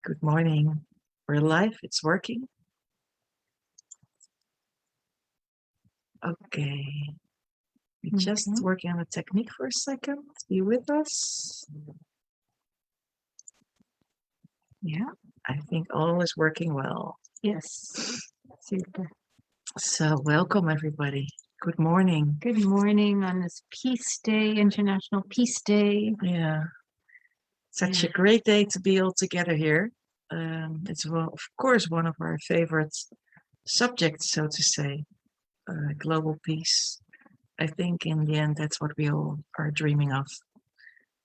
Good morning. We're live. It's working. Okay. We're just working on the technique for a second. Be with us. Yeah, I think all is working well. Yes. Super. So welcome everybody. Good morning. Good morning on this Peace Day, International Peace Day. Yeah. Such a great day to be all together here. It's, well, of course, one of our favorite subjects, so to say, global peace. I think in the end, that's what we all are dreaming of,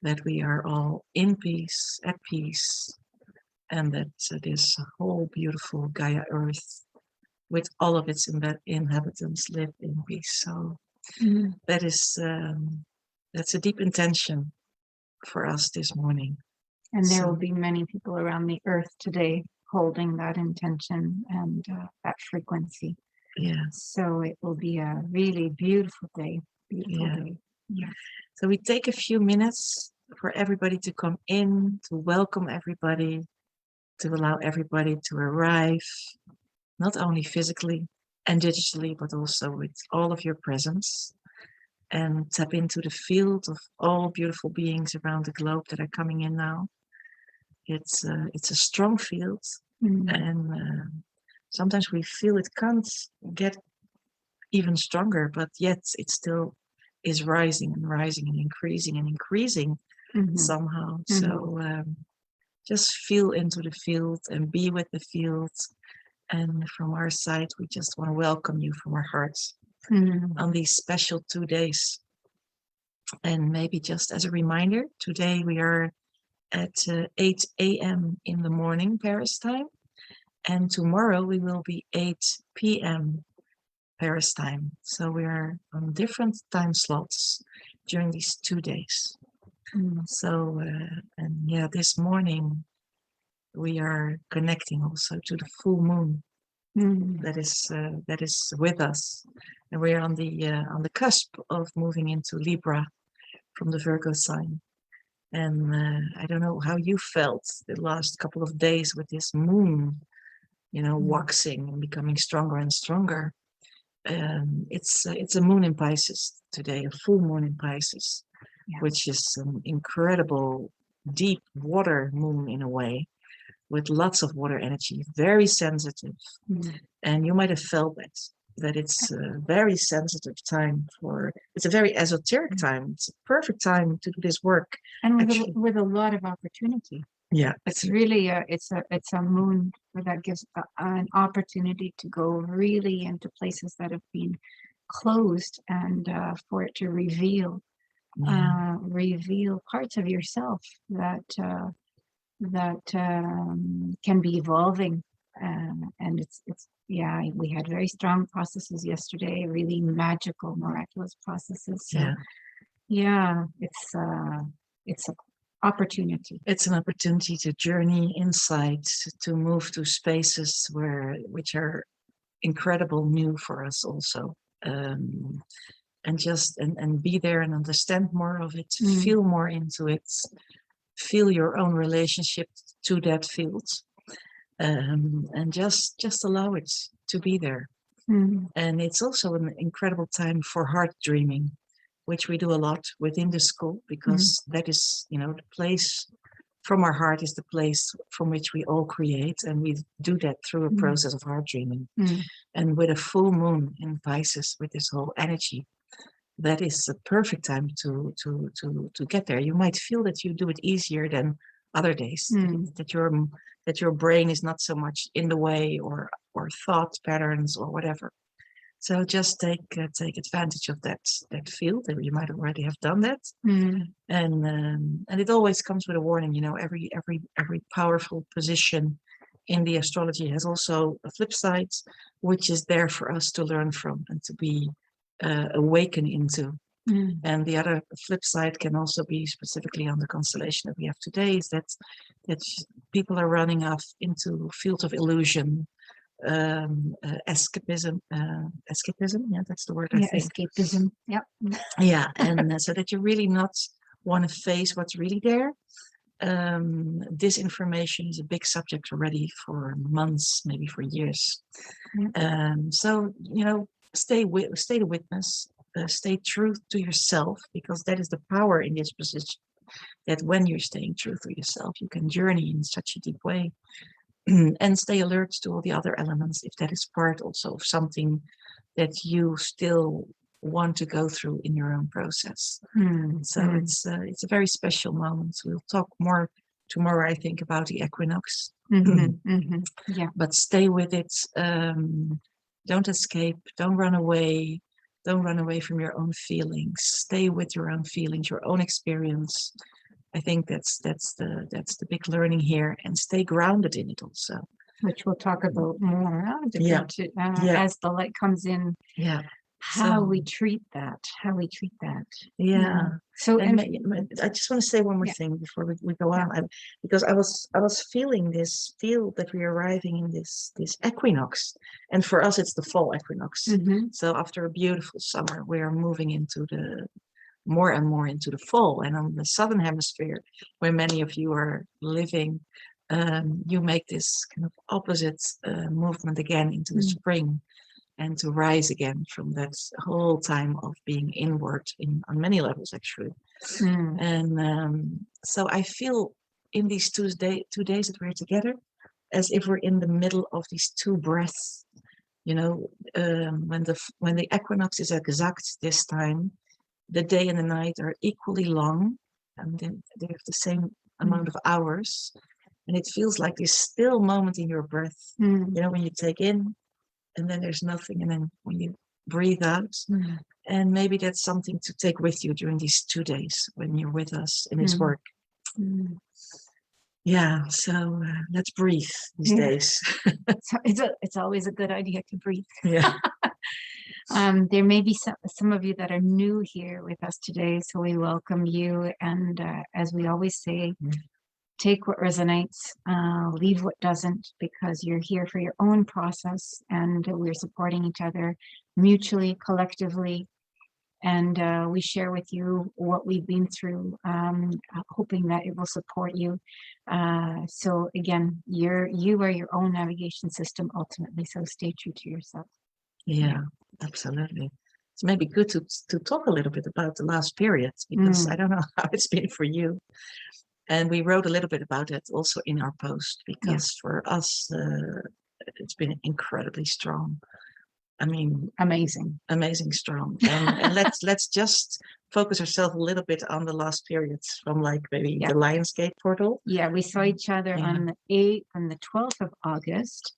that we are all in peace, at peace, and that this whole beautiful Gaia Earth, with all of its inhabitants, live in peace. So that is, that's a deep intention for us this morning. And there will be many people around the earth today holding that intention and that frequency. Yeah. So it will be a really beautiful day. Beautiful day. Yeah. So we take a few minutes for everybody to come in, to welcome everybody, to allow everybody to arrive, not only physically and digitally, but also with all of your presence, and tap into the field of all beautiful beings around the globe that are coming in now. It's a strong field, and sometimes we feel it can't get even stronger, but yet it still is rising and rising and increasing somehow. So just feel into the field and be with the field. And from our side, we just want to welcome you from our hearts on these special 2 days. And maybe just as a reminder, today we are at 8 a.m. in the morning, Paris time. And tomorrow we will be 8 p.m. Paris time. So we are on different time slots during these 2 days. So, and yeah, this morning we are connecting also to the full moon that is with us, and we are on the cusp of moving into Libra from the Virgo sign. And I don't know how you felt the last couple of days with this moon, you know, waxing and becoming stronger and stronger. It's a moon in Pisces today, a full moon in Pisces, which is an incredible deep water moon in a way, with lots of water energy, very sensitive. And you might have felt that it's a very sensitive time it's a very esoteric time. It's a perfect time to do this work. And with a lot of opportunity. Yeah. It's really it's a moon that gives an opportunity to go really into places that have been closed, and for it to reveal parts of yourself that can be evolving, and it's we had very strong processes yesterday, really magical, miraculous processes. So it's an opportunity. It's an opportunity to journey inside, to move to spaces which are incredible, new for us also, and just and be there and understand more of it, feel more into it, feel your own relationship to that field, and just allow it to be there. And it's also an incredible time for heart dreaming, which we do a lot within the school, because that is, you know, the place from our heart is the place from which we all create, and we do that through a process of heart dreaming. And with a full moon in Pisces, with this whole energy, that is a perfect time to get there. You might feel that you do it easier than other days, that your brain is not so much in the way, or thought patterns or whatever. So just take advantage of that field. You might already have done that, and it always comes with a warning. You know, every powerful position in the astrology has also a flip side, which is there for us to learn from and to be awaken into. Mm. And the other flip side can also be specifically on the constellation that we have today, is that people are running off into fields of illusion, escapism. Escapism, yeah, that's the word I Yeah, think. escapism. Yep. Yeah, and so that you really not want to face what's really there. Disinformation is a big subject already for months, maybe for years. So stay the witness, stay true to yourself, because that is the power in this position. That when you're staying true to yourself, you can journey in such a deep way, and stay alert to all the other elements, if that is part also of something that you still want to go through in your own process. So it's a very special moment. We'll talk more tomorrow, I think, about the equinox. Yeah. But stay with it. Don't escape. Don't run away. Don't run away from your own feelings. Stay with your own feelings, your own experience. I think that's the big learning here, and stay grounded in it also. Which we'll talk about more as the light comes in. Yeah. How we treat that. Yeah. So and I just want to say one more thing before we go on, because I was feeling this field that we're arriving in this equinox, and for us it's the fall equinox. So after a beautiful summer, we are moving into the more and more into the fall, and on the southern hemisphere, where many of you are living, you make this kind of opposite movement again into the spring, and to rise again from that whole time of being inward on many levels, actually. And so I feel in these 2 days that we're together, as if we're in the middle of these 2 breaths. When the equinox is exact this time, the day and the night are equally long, and then they have the same amount of hours, and it feels like this still moment in your breath. When you take in, and then there's nothing, and then when you breathe out, and maybe that's something to take with you during these 2 days when you're with us in this work. Yeah, so let's breathe these days. It's always a good idea to breathe. Yeah. There may be some of you that are new here with us today, so we welcome you. And as we always say, take what resonates, leave what doesn't, because you're here for your own process, and we're supporting each other mutually, collectively. And we share with you what we've been through, hoping that it will support you. So again, you are your own navigation system ultimately, so stay true to yourself. Yeah, absolutely. It's maybe good to talk a little bit about the last period, because I don't know how it's been for you. And we wrote a little bit about it also in our post, because for us, it's been incredibly strong. I mean, amazing strong. And let's just focus ourselves a little bit on the last periods from maybe the Lionsgate portal. Yeah, we saw each other on the 12th of August.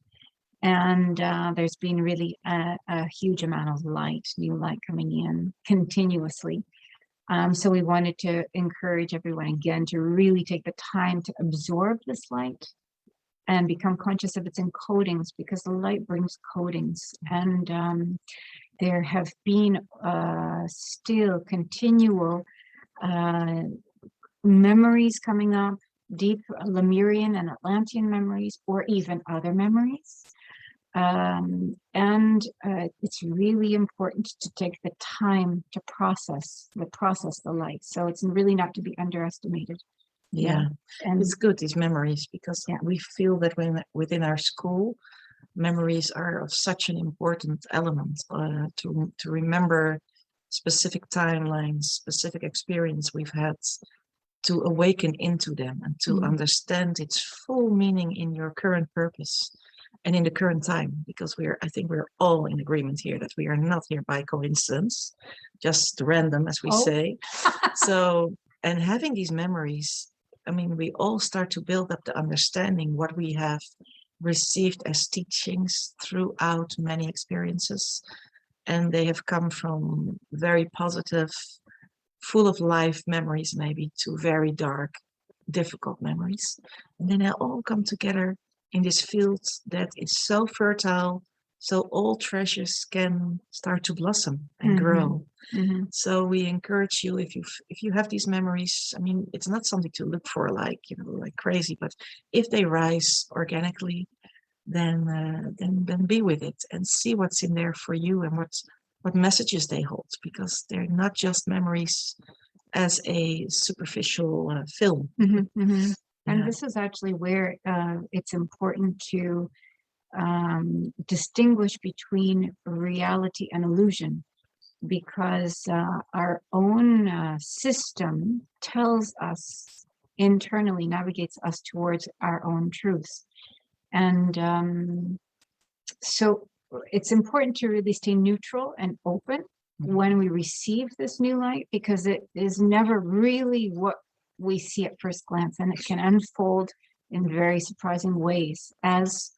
And there's been really a huge amount of new light coming in continuously. So we wanted to encourage everyone again to really take the time to absorb this light and become conscious of its encodings, because the light brings codings. And there have been still continual memories coming up, deep Lemurian and Atlantean memories, or even other memories. It's really important to take the time to process the light. So it's really not to be underestimated. And it's good, these memories, because we feel that within our school, memories are of such an important element to remember specific timelines, specific experience we've had, to awaken into them and to understand its full meaning in your current purpose and in the current time, because I think we're all in agreement here that we are not here by coincidence, just random, as we say. So, and having these memories, I mean, we all start to build up the understanding what we have received as teachings throughout many experiences, and they have come from very positive, full of life memories, maybe, to very dark, difficult memories, and then they all come together in this field that is so fertile so all treasures can start to blossom and grow. So we encourage you, if you have these memories, I mean, it's not something to look for like, you know, like crazy, but if they rise organically, then be with it and see what's in there for you and what messages they hold, because they're not just memories as a superficial film. And this is actually where it's important to distinguish between reality and illusion, because our own system tells us internally, navigates us towards our own truths. And so it's important to really stay neutral and open when we receive this new light, because it is never really what we see at first glance, and it can unfold in very surprising ways as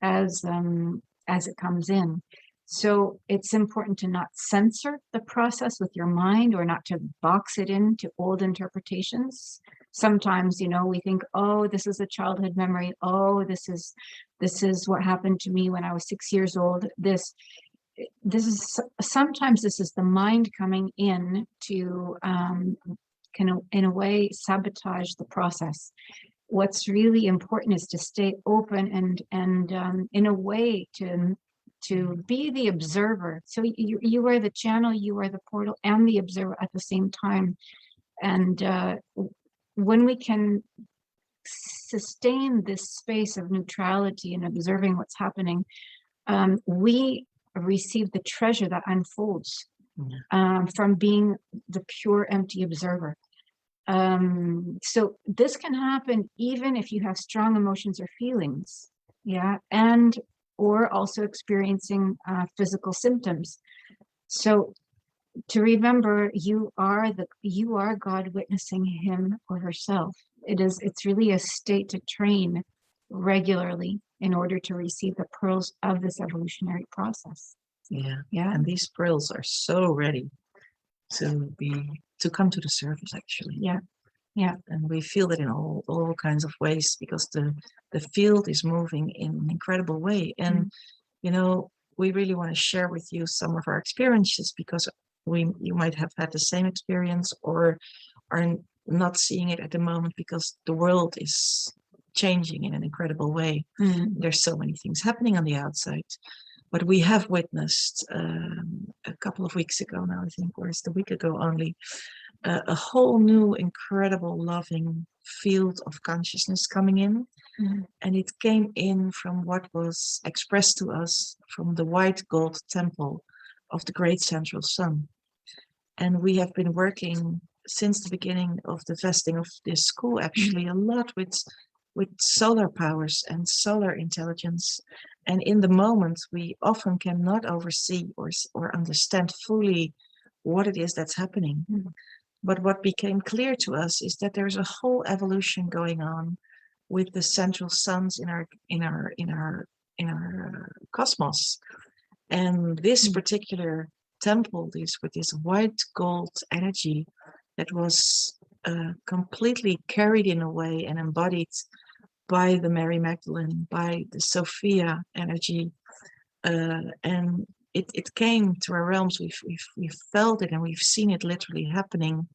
it comes in. So it's important to not censor the process with your mind, or not to box it into old interpretations. Sometimes, you know, we think, oh, this is a childhood memory. Oh, this is what happened to me when I was 6 years old. This is sometimes this is the mind coming in to kind of, in a way, sabotage the process. What's really important is to stay open and in a way to be the observer. So you are the channel, you are the portal, and the observer at the same time. And when we can sustain this space of neutrality and observing what's happening, we receive the treasure that unfolds from being the pure, empty observer. So this can happen even if you have strong emotions or feelings, and or also experiencing physical symptoms. So to remember, you are God witnessing him or herself. It's really a state to train regularly in order to receive the pearls of this evolutionary process. And these pearls are so ready to come to the surface, actually. And we feel that in all kinds of ways, because the field is moving in an incredible way. And you know, we really want to share with you some of our experiences, because you might have had the same experience or are not seeing it at the moment, because the world is changing in an incredible way. There's so many things happening on the outside. But we have witnessed a couple of weeks ago now, I think, or it's the week ago only, a whole new, incredible, loving field of consciousness coming in. And it came in from what was expressed to us from the white gold temple of the great central sun. And we have been working since the beginning of the vesting of this school, actually, a lot with solar powers and solar intelligence. And in the moment, we often cannot oversee or understand fully what it is that's happening. But what became clear to us is that there's a whole evolution going on with the central suns in our cosmos. And this particular temple, with this white gold energy that was completely carried in a way and embodied by the Mary Magdalene, by the Sophia energy, and it came to our realms. We've felt it, and we've seen it literally happening.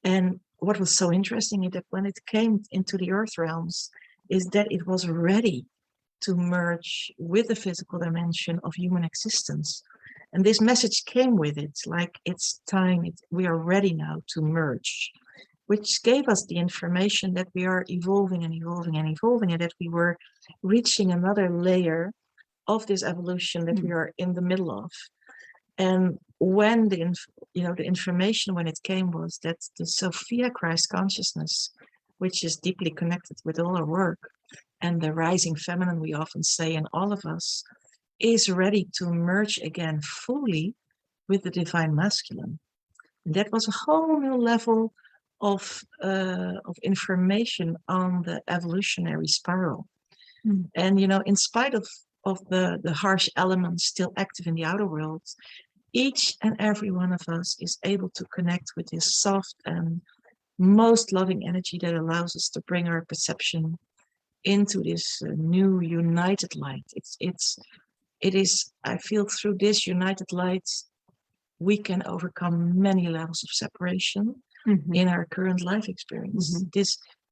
And what was so interesting is that when it came into the earth realms, is that it was ready to merge with the physical dimension of human existence. And this message came with it, like, it's time, we are ready now to merge, which gave us the information that we are evolving and evolving and evolving, and that we were reaching another layer of this evolution that we are in the middle of. And when the information when it came was that the Sophia Christ consciousness, which is deeply connected with all our work, and the rising feminine, we often say, in all of us, is ready to merge again fully with the divine masculine. And that was a whole new level of information on the evolutionary spiral. And in spite of the harsh elements still active in the outer world, each and every one of us is able to connect with this soft and most loving energy that allows us to bring our perception into this new united light. It's it is, I feel through this united light, we can overcome many levels of separation in our current life experience.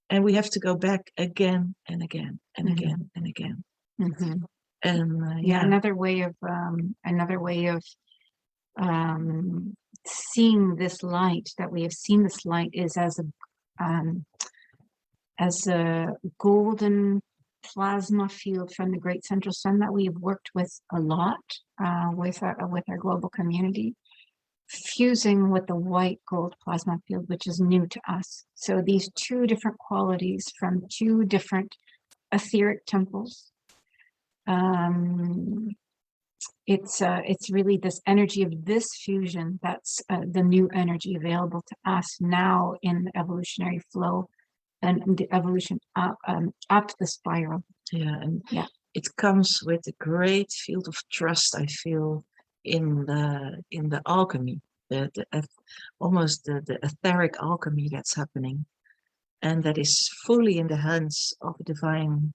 And we have to go back again and again and again and again. And another way of seeing this light, that we have seen this light, is as a golden plasma field from the great central sun that we have worked with a lot with our global community, fusing with the white gold plasma field, which is new to us. So these two different qualities from two different etheric temples. It's really this energy of this fusion that's the new energy available to us now in the evolutionary flow and the evolution up the spiral. It comes with a great field of trust, I feel, in the alchemy, almost the etheric alchemy that's happening, and that is fully in the hands of a divine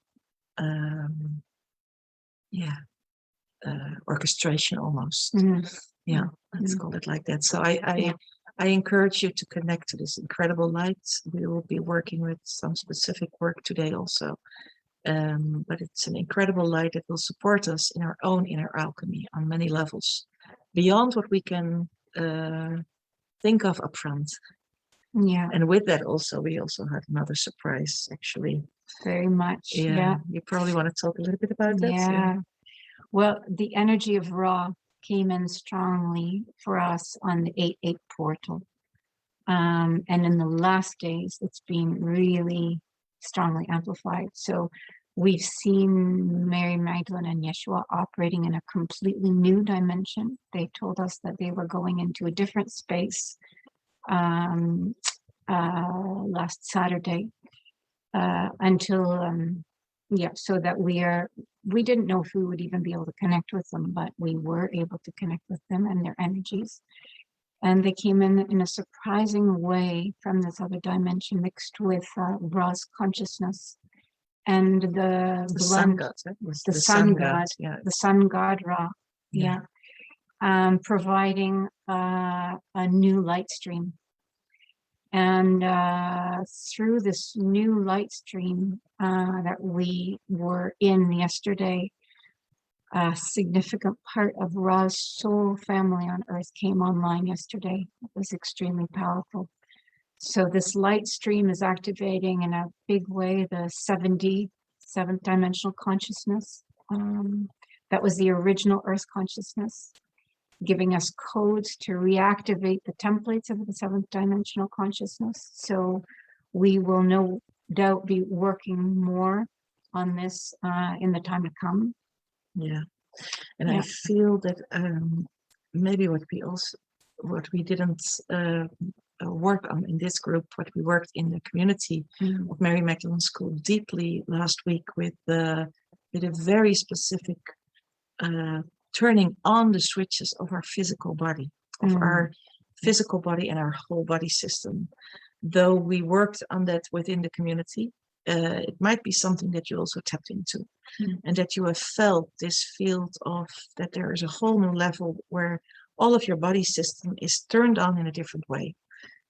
orchestration almost. Let's call it like that. So I encourage you to connect to this incredible light. We will be working with some specific work today also. But it's an incredible light that will support us in our own inner alchemy on many levels, beyond what we can think of upfront. And with that also, we also have another surprise, actually. Very much. You probably want to talk a little bit about that. Well, the energy of Ra came in strongly for us on the 8/8 portal. And in the last days, it's been really strongly amplified. So we've seen Mary Magdalene and Yeshua operating in a completely new dimension. They told us that they were going into a different space last Saturday so that we didn't know if we would even be able to connect with them, but we were able to connect with them and their energies. And they came in a surprising way from this other dimension, mixed with Ra's consciousness and the sun god, the sun god Ra, providing a new light stream. And through this new light stream that we were in yesterday, a significant part of Ra's soul family on Earth came online yesterday. It was extremely powerful. So this light stream is activating in a big way the 7th dimensional consciousness. That was the original Earth consciousness, giving us codes to reactivate the templates of the 7th dimensional consciousness. So we will no doubt be working more on this in the time to come. I feel that maybe what we didn't work on in this group, what we worked in the community of Mary Magdalene School deeply last week with a very specific turning on the switches of our physical body, and our whole body system. Though we worked on that within the community, it might be something that you also tapped into, and that you have felt this field of that there is a whole new level where all of your body system is turned on in a different way,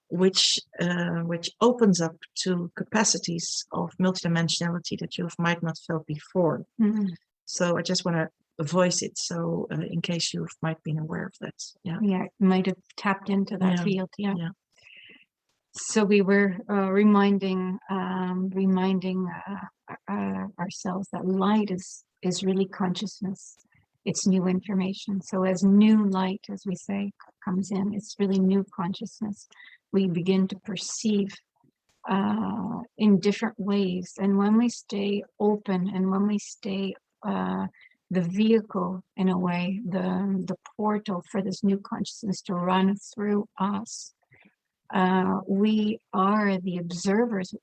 which opens up to capacities of multidimensionality that you might not felt before. So I just want to voice it, so in case you might be aware of that. Might have tapped into that field. So we were reminding ourselves that light is really consciousness. It's new information. So as new light, as we say, comes in, it's really new consciousness. We begin to perceive in different ways. And when we stay open, and when we stay the vehicle, in a way, the portal for this new consciousness to run through us, we are the observers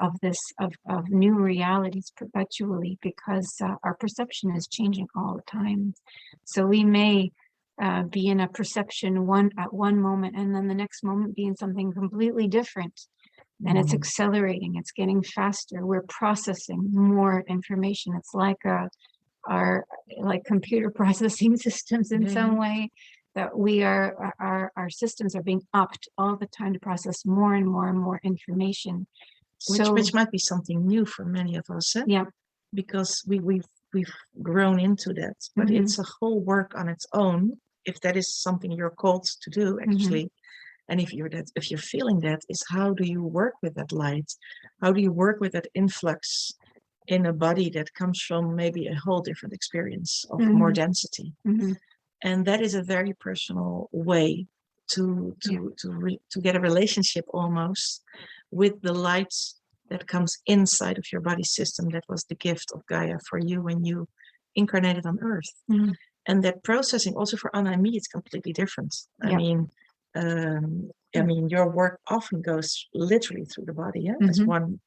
of new realities perpetually, because our perception is changing all the time. So we may be in a perception at one moment, and then the next moment be in something completely different. And it's accelerating, it's getting faster. We're processing more information. It's like are like computer processing systems in some way, that we our systems are being upped all the time to process more and more and more information. Which might be something new for many of us, yeah, because we've grown into that, but it's a whole work on its own, if that is something you're called to do, actually. And if you're feeling that, is how do you work with that light? How do you work with that influx in a body that comes from maybe a whole different experience of more density? And that is a very personal way to get a relationship almost with the light that comes inside of your body system. That was the gift of Gaia for you when you incarnated on Earth. And that processing also for Anna and me, it's completely different. I mean, your work often goes literally through the body. That's one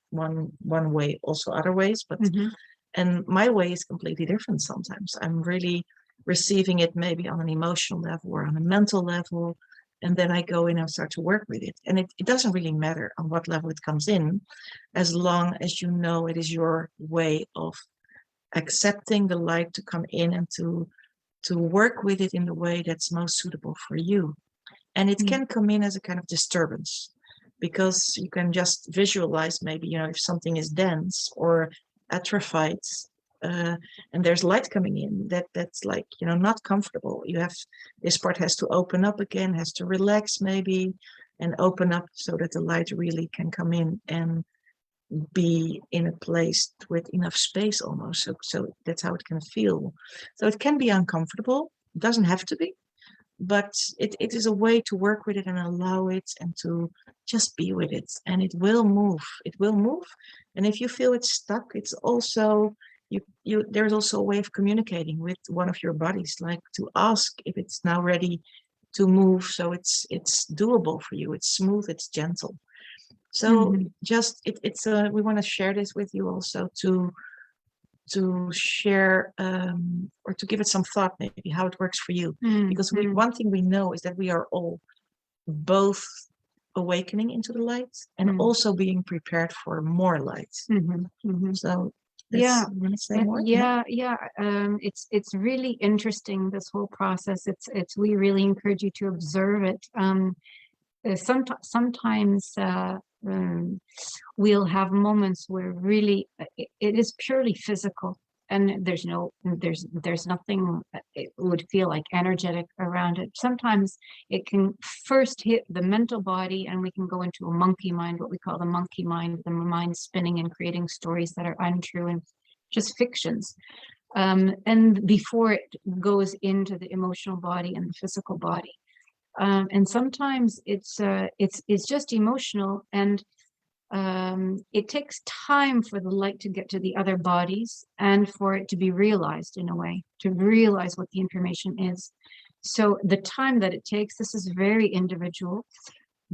way, also other ways, but and my way is completely different. Sometimes I'm really receiving it maybe on an emotional level or on a mental level, and then I go in and start to work with it. And it doesn't really matter on what level it comes in, as long as you know it is your way of accepting the light to come in and to work with it in the way that's most suitable for you. And it can come in as a kind of disturbance, because you can just visualize maybe, if something is dense or atrophied, and there's light coming in, that's like, not comfortable. This part has to open up again, has to relax maybe, and open up so that the light really can come in and be in a place with enough space almost. So that's how it can feel. So it can be uncomfortable. It doesn't have to be, but it is a way to work with it and allow it and to just be with it. And it will move. It will move. And if you feel it's stuck, it's also there's also a way of communicating with one of your bodies, like to ask if it's now ready to move, so it's doable for you. It's smooth, it's gentle. So just we want to share this with you also to share or to give it some thought, maybe how it works for you. Because one thing we know is that we are all both awakening into the light and also being prepared for more light. So yeah, you want to say more? It's really interesting, this whole process. We really encourage you to observe it. Sometimes we'll have moments where really it is purely physical, and there's nothing, it would feel like energetic around it. Sometimes it can first hit the mental body, and we can go into a monkey mind, what we call the monkey mind, the mind spinning and creating stories that are untrue and just fictions. And before it goes into the emotional body and the physical body. And sometimes it's just emotional, and it takes time for the light to get to the other bodies and for it to be realized, in a way, to realize what the information is. So the time that it takes, this is very individual.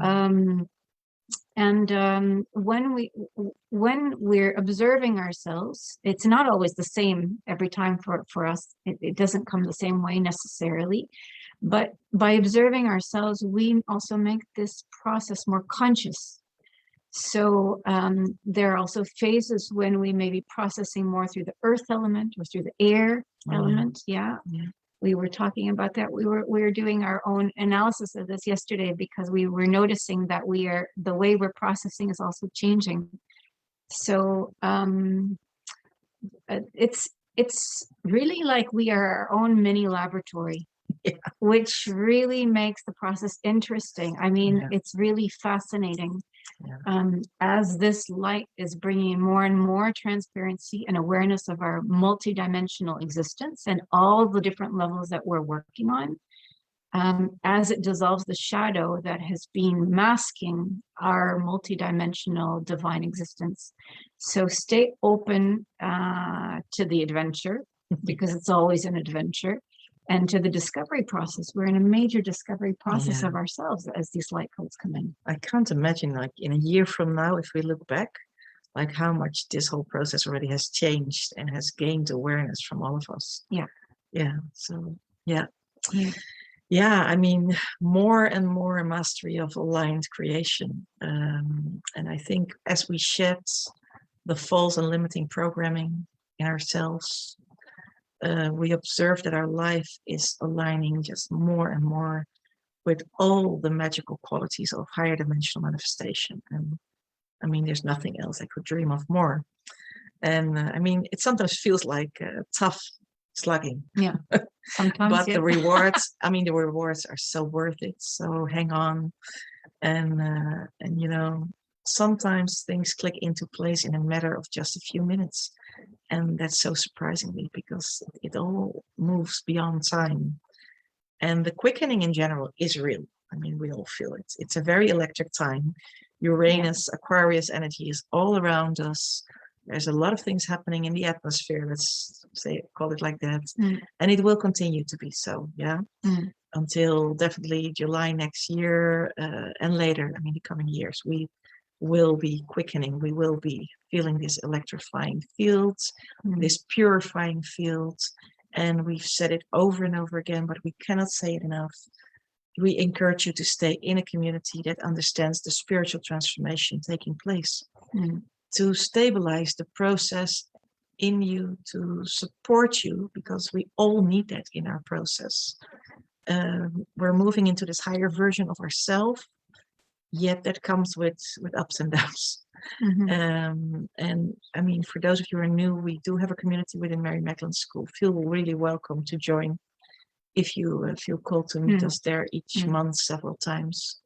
And when we're observing ourselves, it's not always the same every time for us. It doesn't come the same way necessarily. But by observing ourselves, we also make this process more conscious. So there are also phases when we may be processing more through the earth element or through the air element. Yeah. We were talking about that. We were doing our own analysis of this yesterday, because we were noticing that the way we're processing is also changing. So it's really like we are our own mini laboratory. Which really makes the process interesting. I mean, it's really fascinating. As this light is bringing more and more transparency and awareness of our multidimensional existence and all the different levels that we're working on, as it dissolves the shadow that has been masking our multidimensional divine existence. So stay open to the adventure, because it's always an adventure. And to the discovery process. We're in a major discovery process of ourselves as these light codes come in. I can't imagine, like in a year from now, if we look back, like how much this whole process already has changed and has gained awareness from all of us. So I mean, more and more mastery of aligned creation. And I think as we shed the false and limiting programming in ourselves, we observe that our life is aligning just more and more with all the magical qualities of higher dimensional manifestation. And I mean, there's nothing else I could dream of more. And I mean, it sometimes feels like tough slugging. Yeah, sometimes. But Yeah. the rewards, I mean, the rewards are so worth it. So hang on. And you know, sometimes things click into place in a matter of just a few minutes. And that's so surprisingly, because it all moves beyond time. And the quickening in general is real. I mean, we all feel it. It's a very electric time. Uranus, Aquarius energy is all around us. There's a lot of things happening in the atmosphere, let's say, call it like that. And it will continue to be so, yeah, until definitely July next year and later. I mean, the coming years, we will be quickening. We will be feeling this electrifying field, this purifying field. And we've said it over and over again, but we cannot say it enough. We encourage you to stay in a community that understands the spiritual transformation taking place, to stabilize the process in you, to support you, because we all need that in our process. We're moving into this higher version of ourselves, yet that comes with ups and downs. And I mean, for those of you who are new, we do have a community within Mary Magdalene School. Feel really welcome to join if you feel called to meet us there each month several times.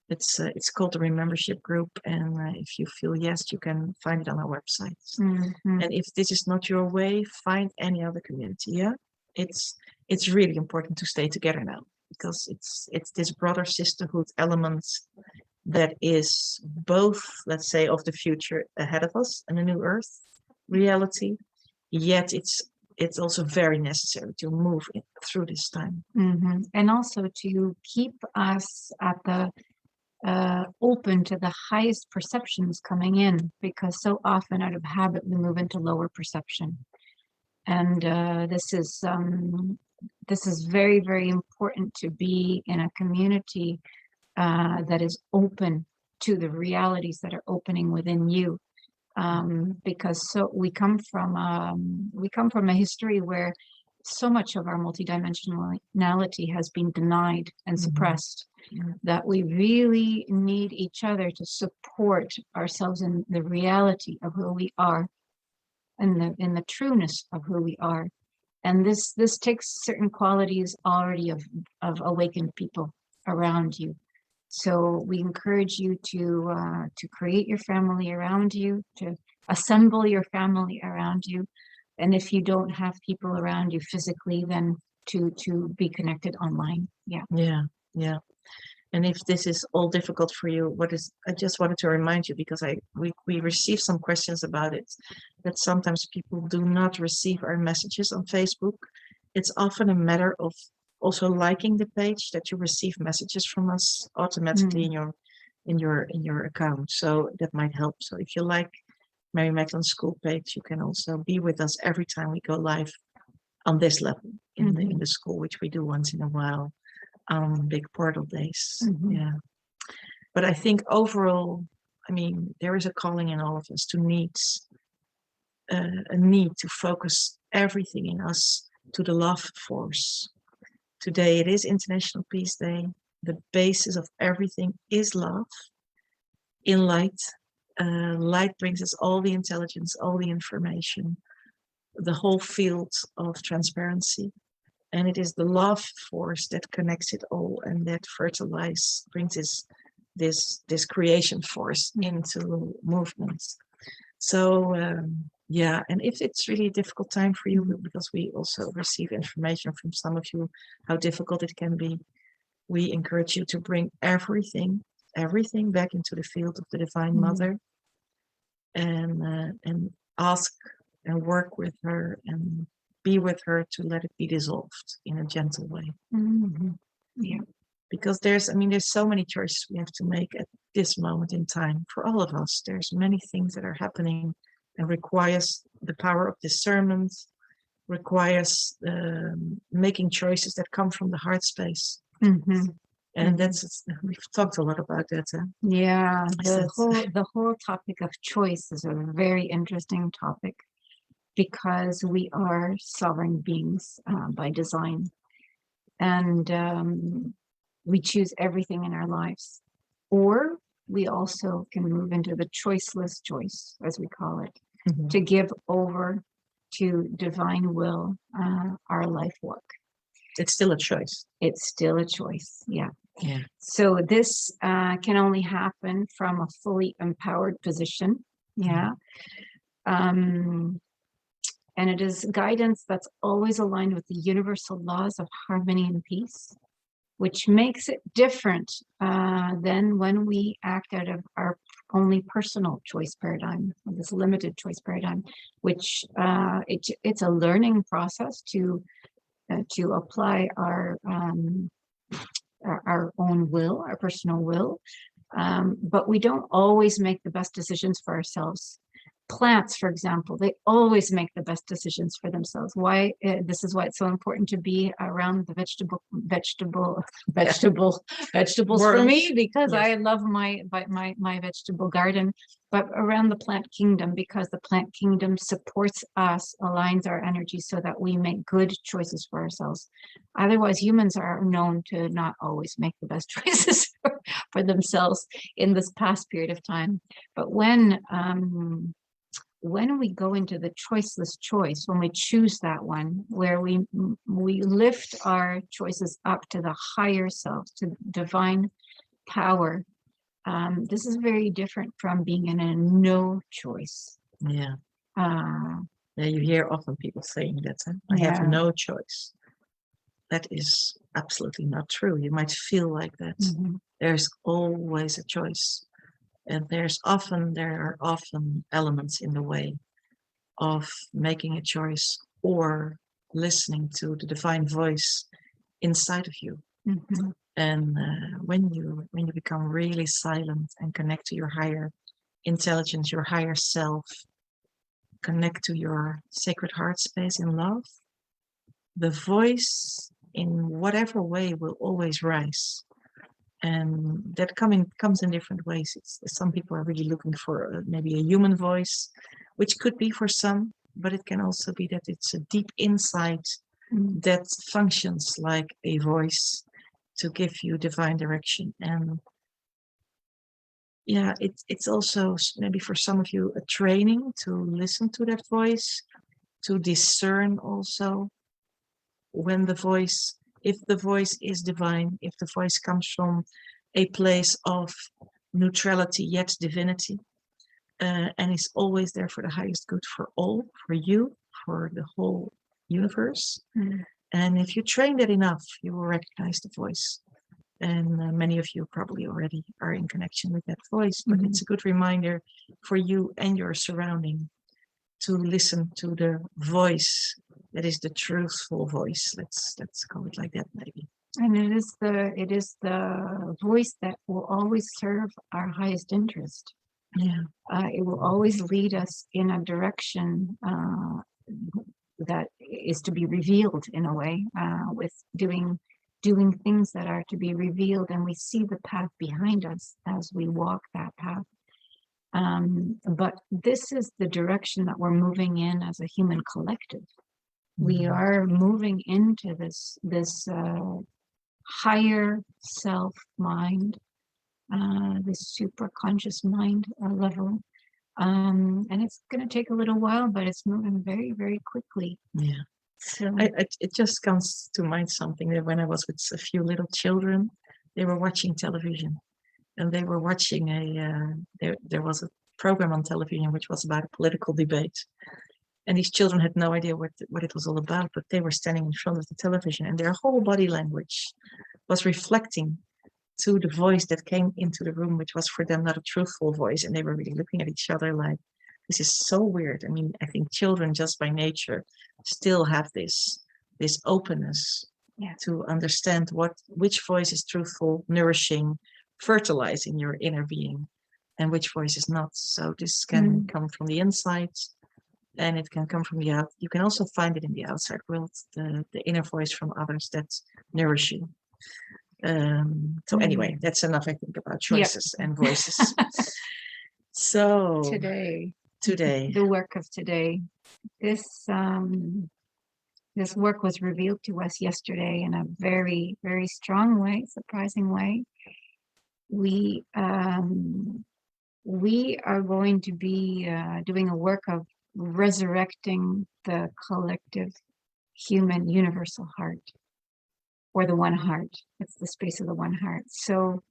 It's called the Remembership Group, and if you feel yes, you can find it on our website. And if this is not your way, find any other community. Yeah, it's really important to stay together now, because it's this brother sisterhood element that is both, let's say, of the future ahead of us and a new earth reality, yet it's also very necessary to move through this time. And also to keep us at the open to the highest perceptions coming in, because so often out of habit we move into lower perception. And this is very, very important, to be in a community that is open to the realities that are opening within you, because so we come from a history where so much of our multidimensionality has been denied and suppressed, that we really need each other to support ourselves in the reality of who we are, and in the trueness of who we are. And this takes certain qualities already of awakened people around you. So we encourage you to create your family around you, to assemble your family around you. And if you don't have people around you physically, then to be connected online. Yeah. And if this is all difficult for you, I just wanted to remind you, because we received some questions about it, that sometimes people do not receive our messages on Facebook. It's often a matter of also liking the page, that you receive messages from us automatically in your account. So that might help. So if you like Mary Magdalene School page, you can also be with us every time we go live on this level in the school, which we do once in a while on big portal days. Yeah. But I think overall, I mean, there is a calling in all of us to a need to focus everything in us to the love force. Today it is International Peace Day. The basis of everything is love in light. Light brings us all the intelligence, all the information, the whole field of transparency. And it is the love force that connects it all, and that brings this creation force into movement. So yeah, and if it's really a difficult time for you, because we also receive information from some of you how difficult it can be, we encourage you to bring everything back into the field of the Divine Mother, and ask and work with her and be with her to let it be dissolved in a gentle way. Yeah, because there's so many choices we have to make at this moment in time for all of us. There's many things that are happening and requires the power of discernment, requires making choices that come from the heart space. And we've talked a lot about that. Yeah, the whole topic of choice is a very interesting topic. because we are sovereign beings by design. And we choose everything in our lives. Or we also can move into the choiceless choice, as we call it, to give over to divine will our life work. It's still a choice. It's still a choice. Yeah. Yeah. So this can only happen from a fully empowered position. Yeah. And it is guidance that's always aligned with the universal laws of harmony and peace, which makes it different than when we act out of our only personal choice paradigm, this limited choice paradigm, which it's a learning process to apply our own will, our personal will, but we don't always make the best decisions for ourselves. Plants, for example, they always make the best decisions for themselves. Why? This is why it's so important to be around the vegetables for me, because I love my vegetable garden, but around the plant kingdom, because the plant kingdom supports us, aligns our energy so that we make good choices for ourselves. Otherwise, humans are known to not always make the best choices for themselves in this past period of time. But when we go into the choiceless choice, when we choose that one, where we lift our choices up to the higher self, to divine power, this is very different from being in a no choice. Yeah. Yeah, you hear often people saying that, I have no choice. That is absolutely not true. You might feel like that. There's always a choice. And there are often elements in the way of making a choice or listening to the divine voice inside of you. And when you become really silent and connect to your higher intelligence, your higher self, connect to your sacred heart space in love, the voice in whatever way will always rise. And that comes in different ways. Some people are really looking for maybe a human voice, which could be for some, but it can also be that it's a deep insight that functions like a voice to give you divine direction. And yeah, it's also maybe for some of you a training to listen to that voice, to discern also when if the voice is divine, if the voice comes from a place of neutrality yet divinity, and is always there for the highest good for all, for you, for the whole universe. And if you train that enough, you will recognize the voice. And many of you probably already are in connection with that voice, but it's a good reminder for you and your surrounding to listen to the voice that is the truthful voice. Let's call it like that, maybe. And it is the voice that will always serve our highest interest. Yeah. It will always lead us in a direction that is to be revealed in a way, with doing things that are to be revealed, and we see the path behind us as we walk that path. But this is the direction that we're moving in as a human collective. We are moving into this higher self mind, this super conscious mind level. And it's going to take a little while, but it's moving very, very quickly. Yeah. So it just comes to mind something that when I was with a few little children, they were watching television. And they were watching there was a program on television which was about a political debate. And these children had no idea what it was all about, but they were standing in front of the television and their whole body language was reflecting to the voice that came into the room, which was for them not a truthful voice. And they were really looking at each other like, this is so weird. I mean, I think children just by nature still have this openness to understand which voice is truthful, nourishing, fertilizing your inner being, and which voice is not. So this can come from the inside, and it can come from the out. You can also find it in the outside world, the inner voice from others that nourish you. So anyway, that's enough, I think, about choices and voices. So today, the work of today. this work was revealed to us yesterday in a very, very strong way, surprising way. We are going to be doing a work of resurrecting the collective human universal heart, or the one heart. It's the space of the one heart. So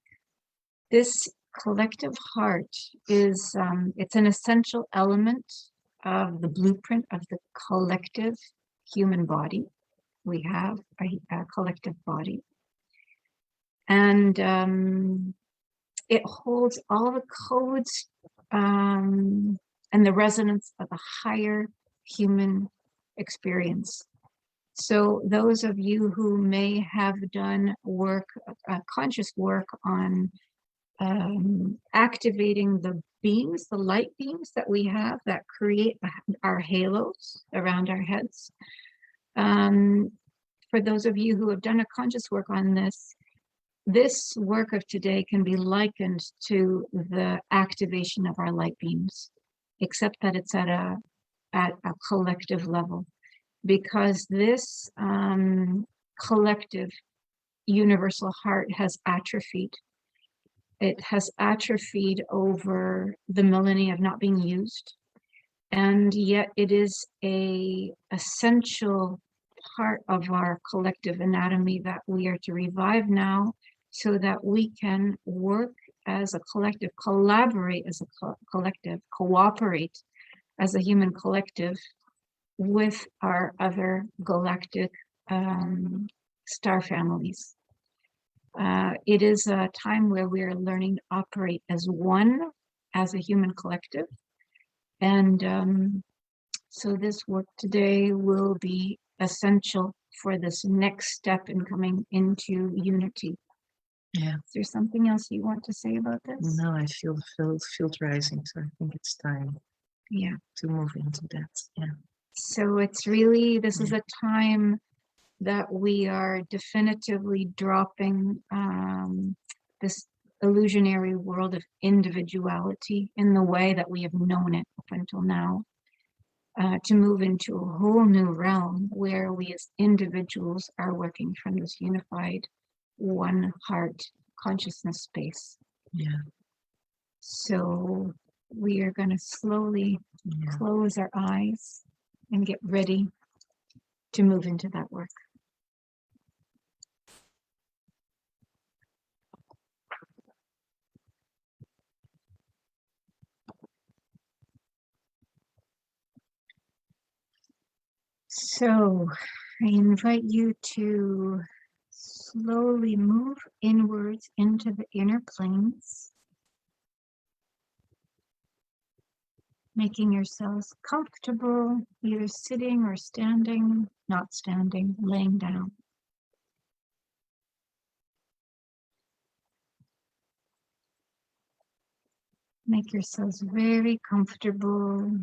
this collective heart is it's an essential element of the blueprint of the collective human body. We have a collective body, and it holds all the codes and the resonance of a higher human experience. So those of you who may have done work, conscious work on activating the beams, the light beams that we have that create our halos around our heads. For those of you who have done a conscious work on this, this work of today can be likened to the activation of our light beams, except that it's at a collective level, because this collective universal heart has atrophied. It has atrophied over the millennia of not being used, and yet it is a essential part of our collective anatomy that we are to revive now, so that we can work as a collective, collaborate as a collective, cooperate as a human collective with our other galactic star families. It is a time where we are learning to operate as one, as a human collective. And so this work today will be essential for this next step in coming into unity. Yeah. Is there something else you want to say about this? No, I feel the field rising, so I think it's time to move into that. Yeah. So it's really, this is a time that we are definitively dropping this illusionary world of individuality in the way that we have known it up until now, to move into a whole new realm where we as individuals are working from this unified one heart consciousness space. Yeah. So we are going to slowly close our eyes and get ready to move into that work. So I invite you to slowly move inwards into the inner planes, making yourselves comfortable, either sitting or standing, not standing, laying down. Make yourselves very comfortable,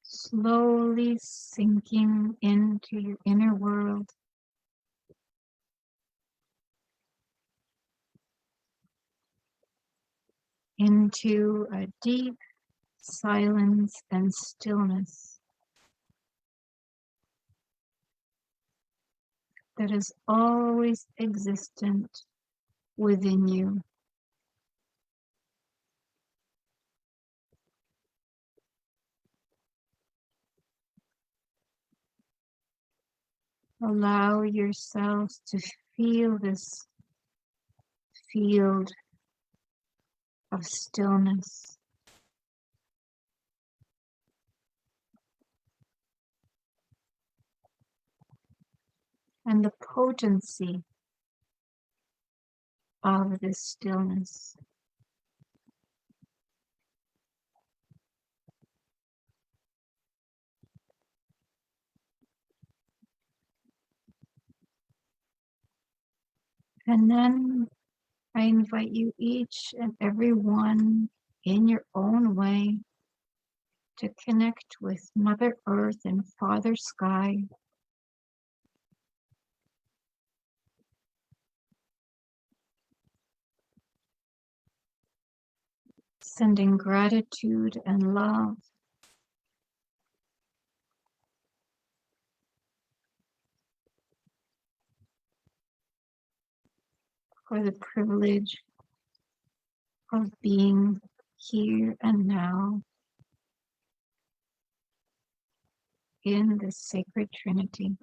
slowly sinking into your inner world. Into a deep silence and stillness that is always existent within you. Allow yourselves to feel this field of stillness. And the potency of this stillness. And then I invite you each and every one in your own way to connect with Mother Earth and Father Sky. Sending gratitude and love for the privilege of being here and now in the sacred Trinity.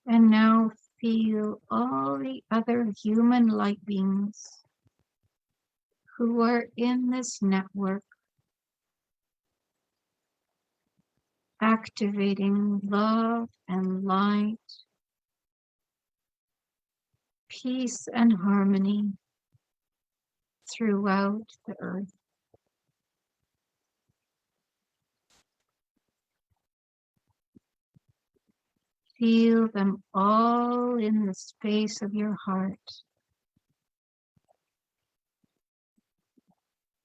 And now feel all the other human light beings who are in this network, activating love and light, peace and harmony throughout the earth. Feel them all in the space of your heart.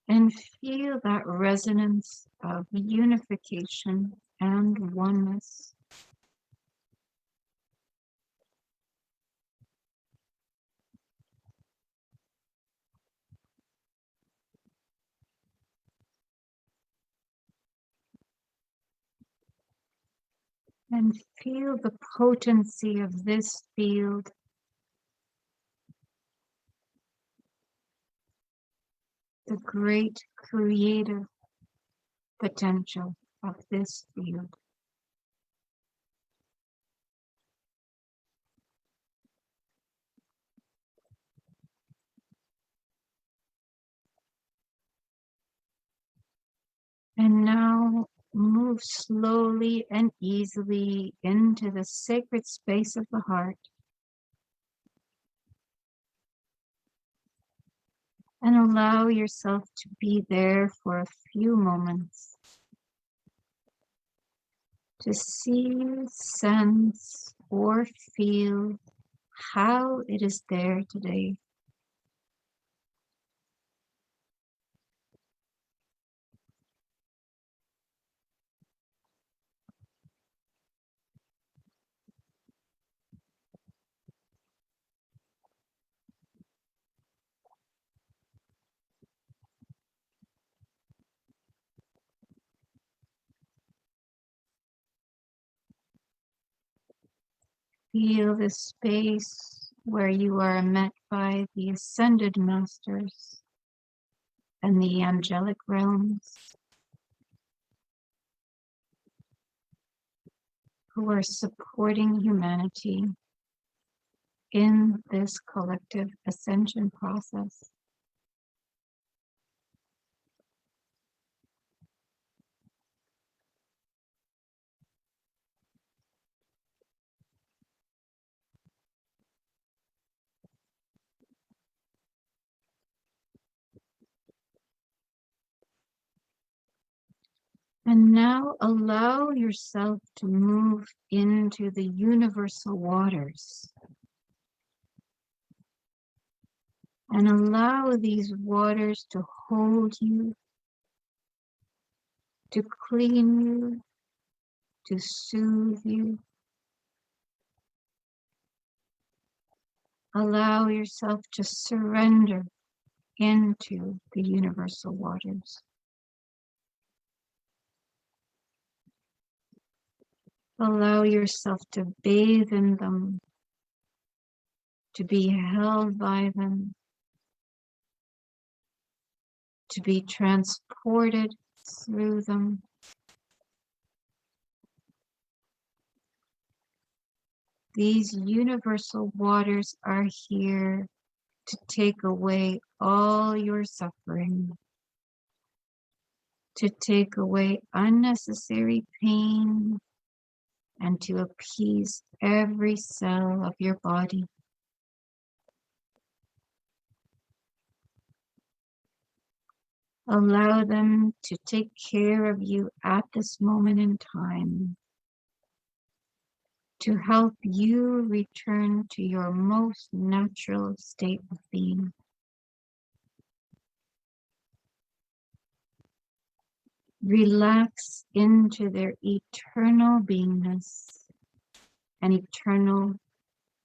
And feel that resonance of unification and oneness. And feel the potency of this field, the great creative potential of this field. And now move slowly and easily into the sacred space of the heart. And allow yourself to be there for a few moments. To see, sense, or feel how it is there today. Feel the space where you are met by the ascended masters and the angelic realms who are supporting humanity in this collective ascension process. And now allow yourself to move into the universal waters. And allow these waters to hold you, to clean you, to soothe you. Allow yourself to surrender into the universal waters. Allow yourself to bathe in them, to be held by them, to be transported through them. These universal waters are here to take away all your suffering, to take away unnecessary pain, and to appease every cell of your body. Allow them to take care of you at this moment in time, to help you return to your most natural state of being. Relax into their eternal beingness and eternal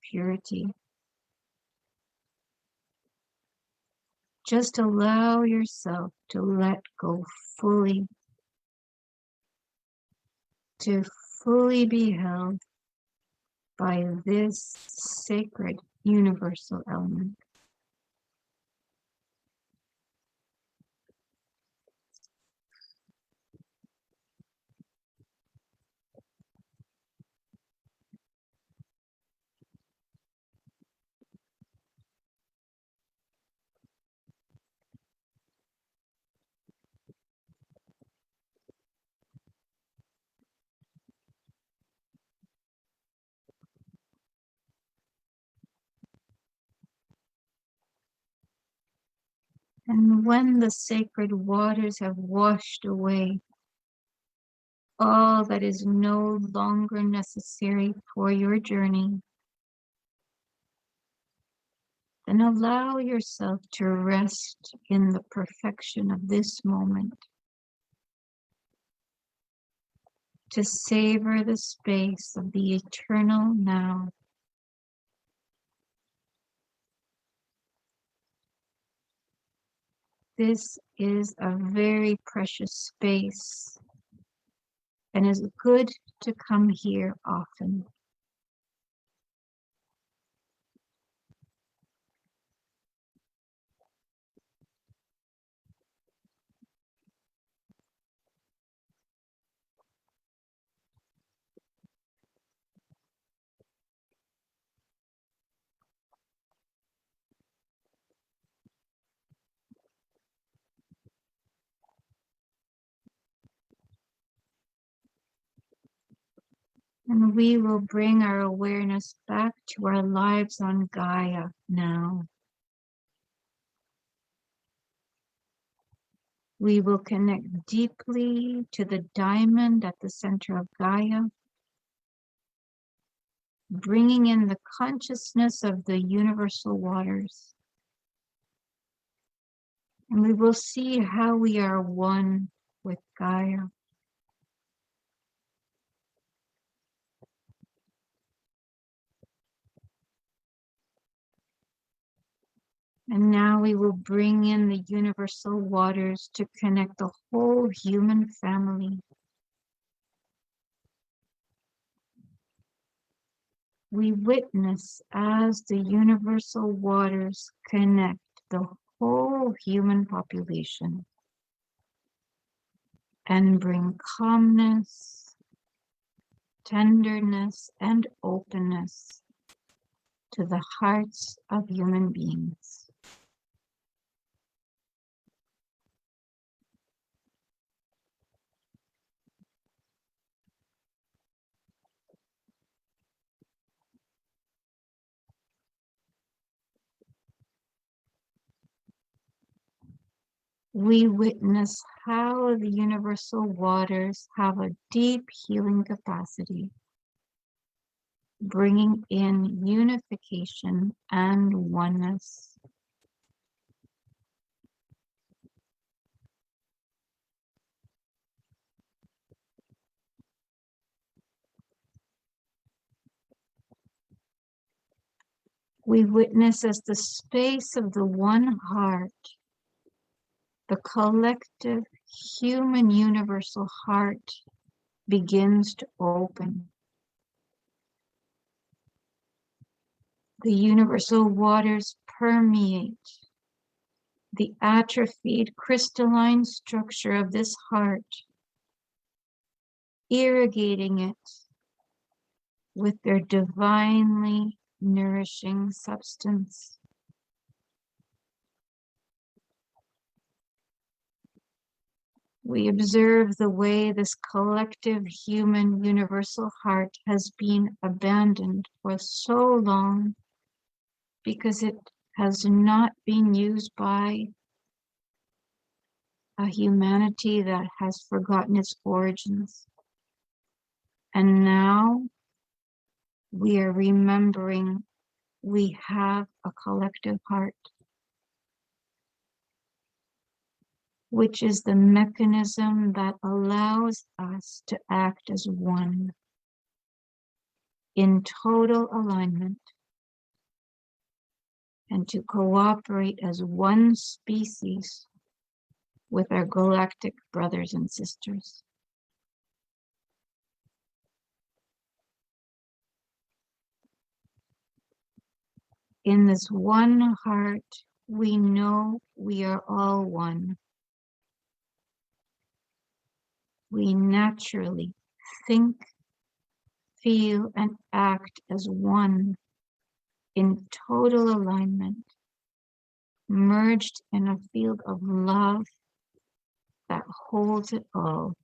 purity. Just allow yourself to let go fully, to fully be held by this sacred universal element. And when the sacred waters have washed away all that is no longer necessary for your journey, then allow yourself to rest in the perfection of this moment, to savor the space of the eternal now. This is a very precious space and is good to come here often. And we will bring our awareness back to our lives on Gaia now. We will connect deeply to the diamond at the center of Gaia, bringing in the consciousness of the universal waters. And we will see how we are one with Gaia. And now we will bring in the universal waters to connect the whole human family. We witness as the universal waters connect the whole human population and bring calmness, tenderness, and openness to the hearts of human beings. We witness how the universal waters have a deep healing capacity, bringing in unification and oneness. We witness as the space of the one heart, the collective human universal heart, begins to open. The universal waters permeate the atrophied crystalline structure of this heart, irrigating it with their divinely nourishing substance. We observe the way this collective human universal heart has been abandoned for so long because it has not been used by a humanity that has forgotten its origins. And now we are remembering we have a collective heart, which is the mechanism that allows us to act as one in total alignment, and to cooperate as one species with our galactic brothers and sisters. In this one heart, we know we are all one. We naturally think, feel, and act as one in total alignment, merged in a field of love that holds it all.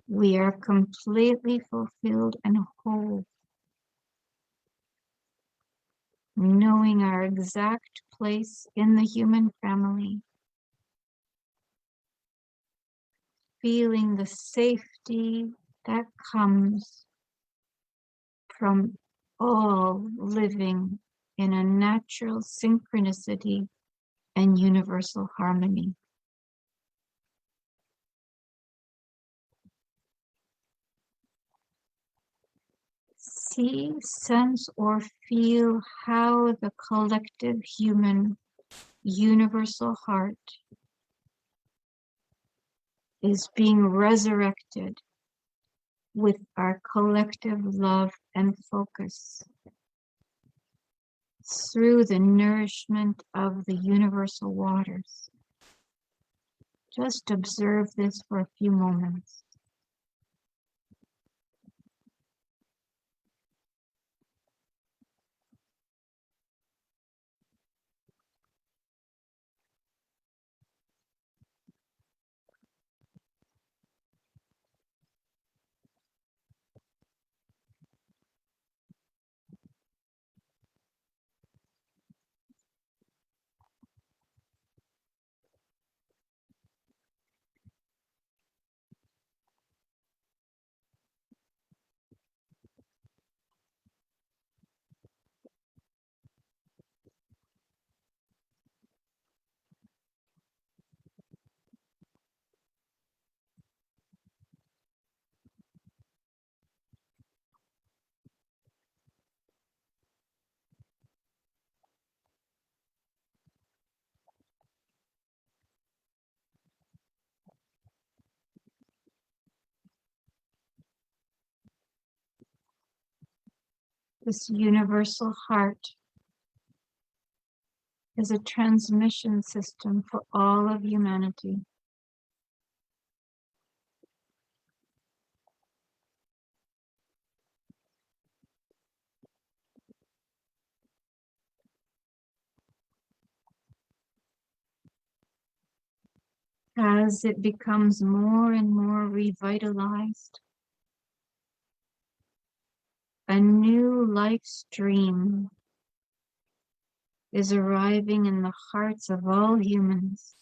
We are completely fulfilled and whole, knowing our exact place in the human family, feeling the safety that comes from all living in a natural synchronicity and universal harmony. See, sense, or feel how the collective human universal heart is being resurrected with our collective love and focus through the nourishment of the universal waters. Just observe this for a few moments. This universal heart is a transmission system for all of humanity. As it becomes more and more revitalized, a new life stream is arriving in the hearts of all humans,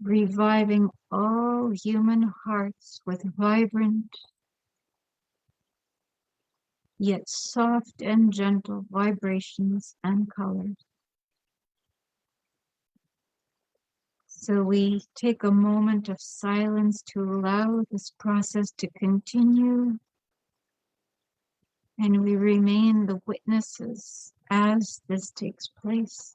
reviving all human hearts with vibrant yet soft and gentle vibrations and colors. So we take a moment of silence to allow this process to continue, and we remain the witnesses as this takes place.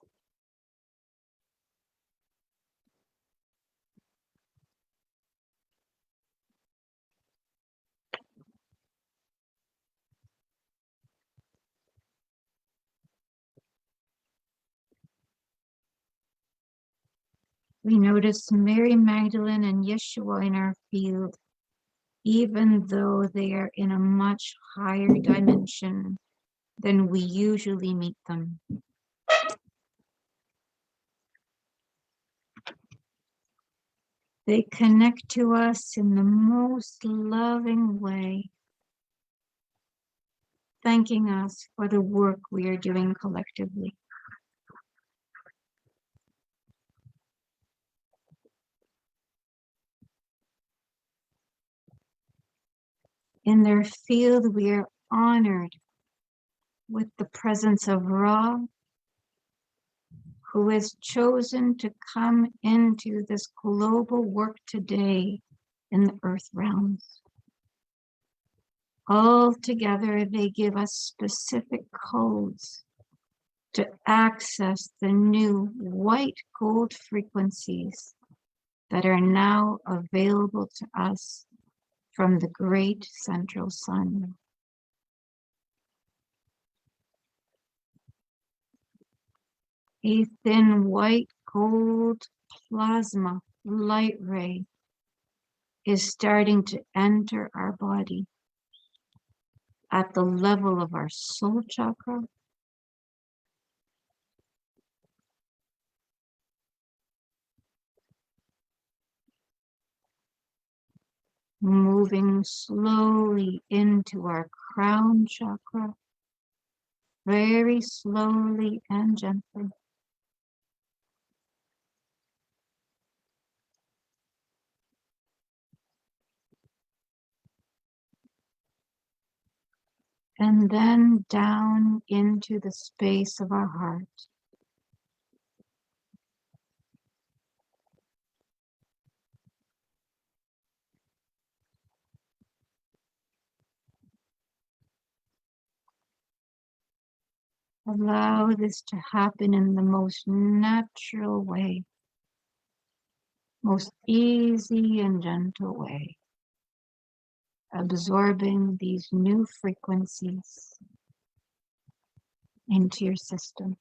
We notice Mary Magdalene and Yeshua in our field, even though they are in a much higher dimension than we usually meet them. They connect to us in the most loving way, thanking us for the work we are doing collectively. In their field, we are honored with the presence of Ra, who has chosen to come into this global work today in the earth realms. All together, they give us specific codes to access the new white gold frequencies that are now available to us from the great central sun. A thin white gold plasma light ray is starting to enter our body at the level of our soul chakra, moving slowly into our crown chakra, very slowly and gently. And then down into the space of our heart. Allow this to happen in the most natural way, most easy and gentle way, absorbing these new frequencies into your system.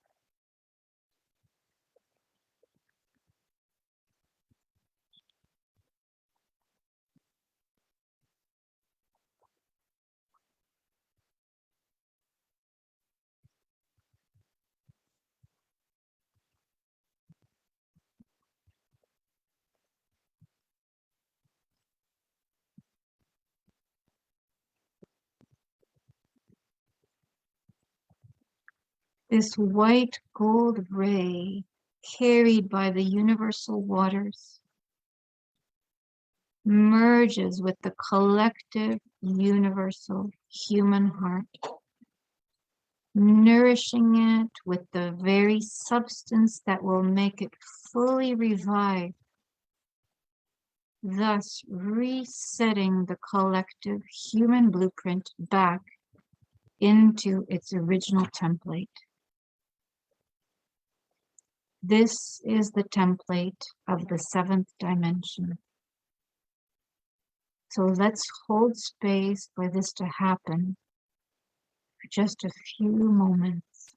This white gold ray carried by the universal waters merges with the collective universal human heart, nourishing it with the very substance that will make it fully revive, thus resetting the collective human blueprint back into its original template. This is the template of the seventh dimension. So let's hold space for this to happen for just a few moments.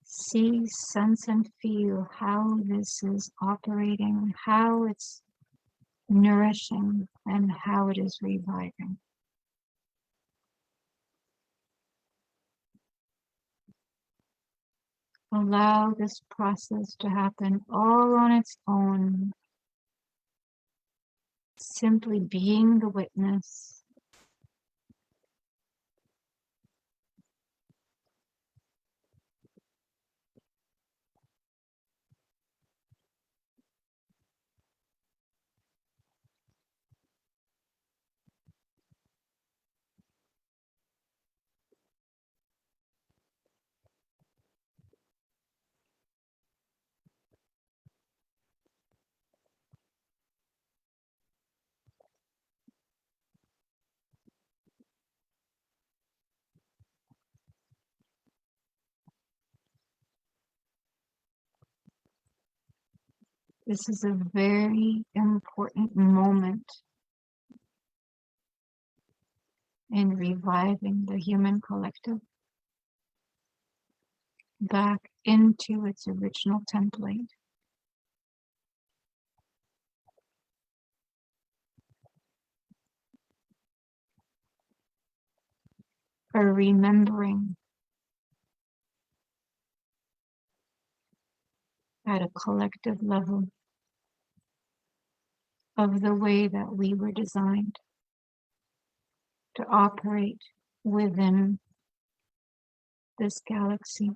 See, sense, and feel how this is operating, how it's nourishing, and how it is reviving. Allow this process to happen all on its own, simply being the witness. This is a very important moment in reviving the human collective back into its original template. For remembering at a collective level of the way that we were designed to operate within this galaxy.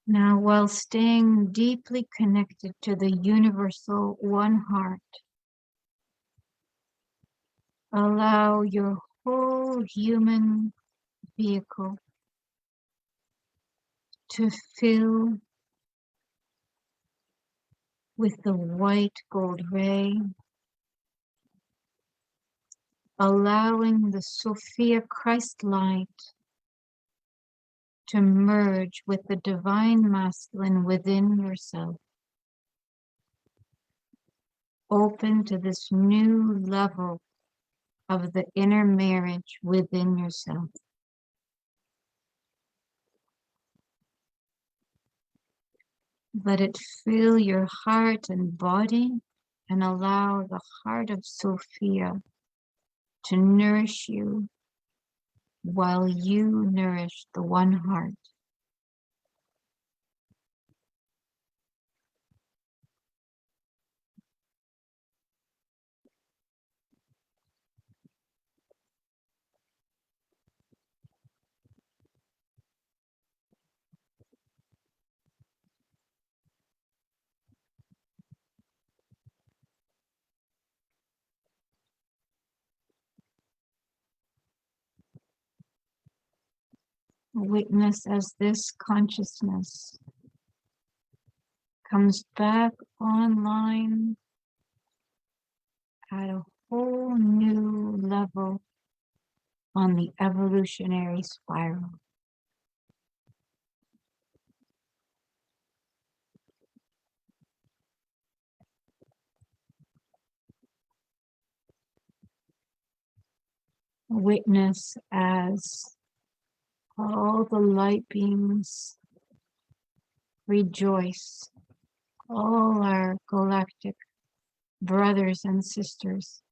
Now, while staying deeply connected to the universal one heart, allow your whole human vehicle to fill with the white gold ray, allowing the Sophia Christ light to merge with the divine masculine within yourself. Open to this new level of the inner marriage within yourself. Let it fill your heart and body, and allow the heart of Sophia to nourish you while you nourish the one heart. Witness as this consciousness comes back online at a whole new level on the evolutionary spiral. Witness as all the light beings rejoice, all our galactic brothers and sisters,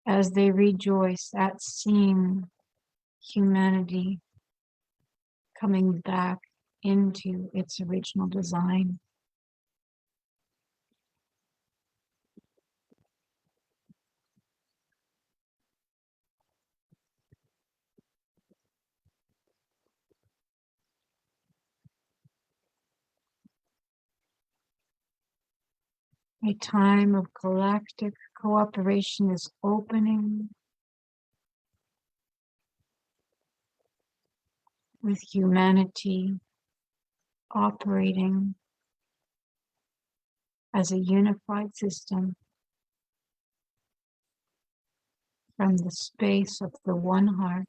as they rejoice at seeing humanity coming back into its original design. A time of galactic cooperation is opening, with humanity operating as a unified system from the space of the one heart.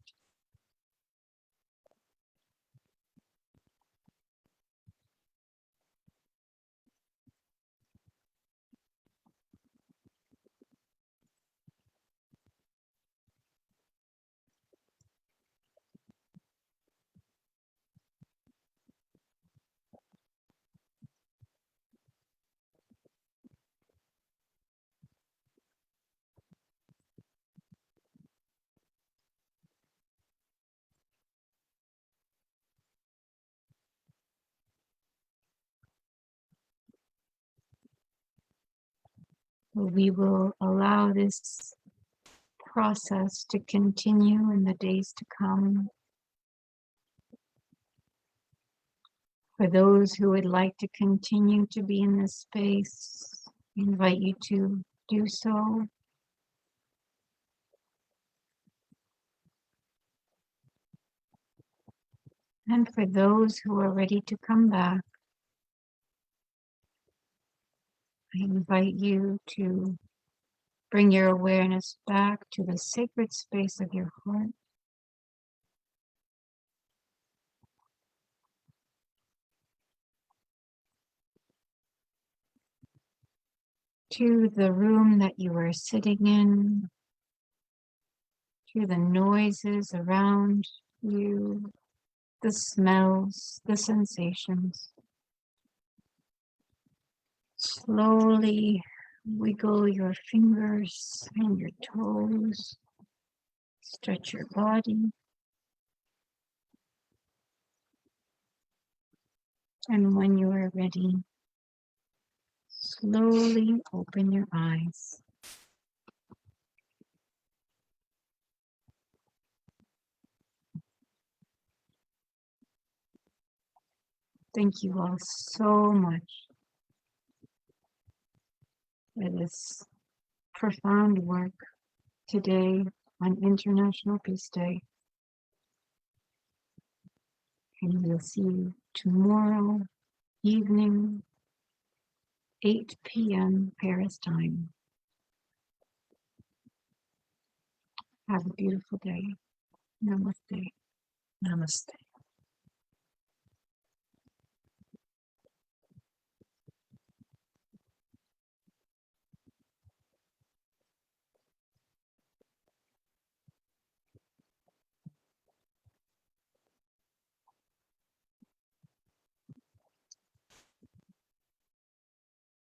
We will allow this process to continue in the days to come. For those who would like to continue to be in this space, I invite you to do so. And for those who are ready to come back, I invite you to bring your awareness back to the sacred space of your heart. To the room that you are sitting in, to the noises around you, the smells, the sensations. Slowly wiggle your fingers and your toes. Stretch your body. And when you are ready, slowly open your eyes. Thank you all so much. It is profound work today on International Peace Day. And we'll see you tomorrow evening, 8 p.m. Paris time. Have a beautiful day. Namaste. Namaste.